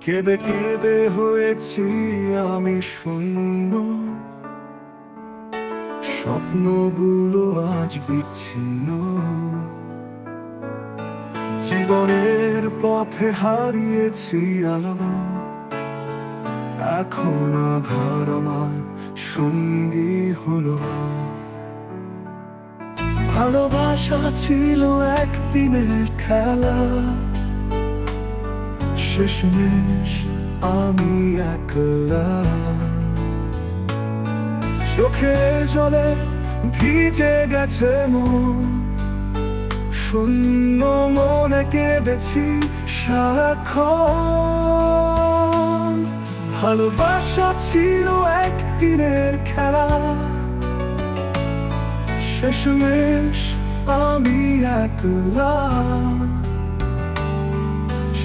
কেঁদে কেঁদে হয়েছি আমি শূন্য, স্বপ্নগুলো আজ বিচ্ছিন্ন। জীবনের পথে হারিয়েছি আলো, এখন আধার আমার সঙ্গী হলো। ভালোবাসা ছিল একদিনের খেলা, শেষমেশ আমি একলা। চোখে জলে ভিজে গেছে মন, শূন্য মনে কেঁদেছি সারাক্ষণ। ভালোবাসা ছিল একদিনের খেলা, শেষমেশ আমি একলা।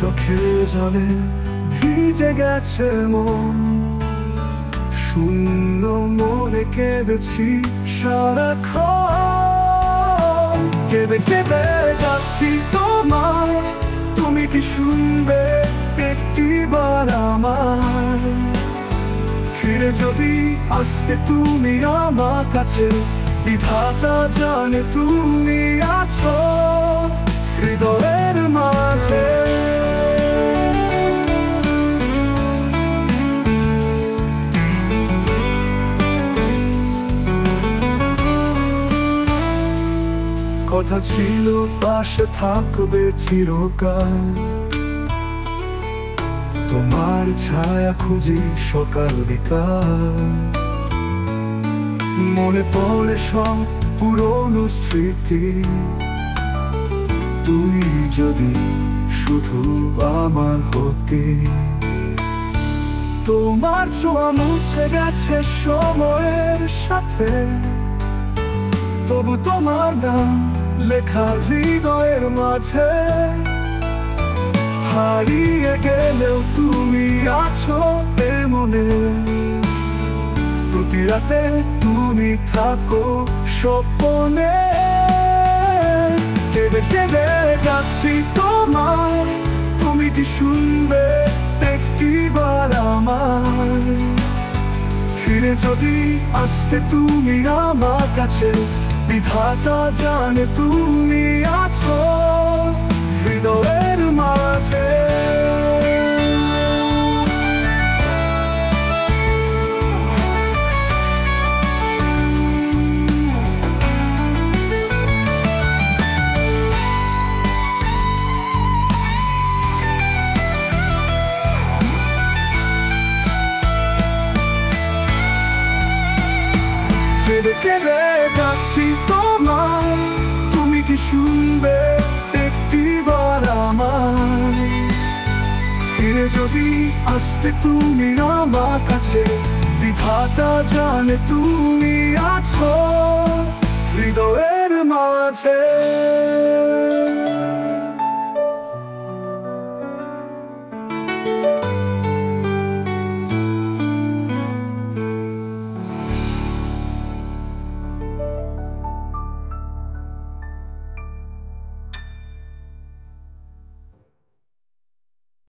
চোখে জলে ভিজে গেছে মন, শূন্য মনে কেঁদেছি সারাক্ষণ। কেঁদে কেঁদে ডাকছি তোমায়, তুমি কি শুনবে একটিবার আমার? ফিরে যদি আসতে তুমি আমার কাছে, বিধাতা জানে তুমি আছো হৃদয়ের মাঝে। কথা ছিল পাশে থাকবে চিরকাল, তোমার ছায়া খুঁজি সকাল বিকাল। মনে পড়ে সব পুরনো স্মৃতি, তুই যদি শুধু আমার হতি। তোমার ছোঁয়া মুছে গেছে সময়ের সাথে, তবু তোমার নাম লেখা হৃদয়ের মাঝে। হারিয়ে গেলেও তুমি আছো এ মনে, প্রতি রাতে তুমি থাকো স্বপ্নে। কেঁদে কেঁদে ডাকছি তোমায়, তুমি কি শুনবে একটিবার আমার? ফিরে যদি আসতে তুমি আমার কাছে, বিধাতা জানে তুমি আছো হৃদয়ের মাঝে। কেঁদে কেঁদে ডাকছি তোমায়, তুমি কি শুনবে একটিবার আমার? ফিরে যদি আসতে তুমি আমার কাছে, বিধাতা জানে তুমি আছো হৃদয়ের মাঝে।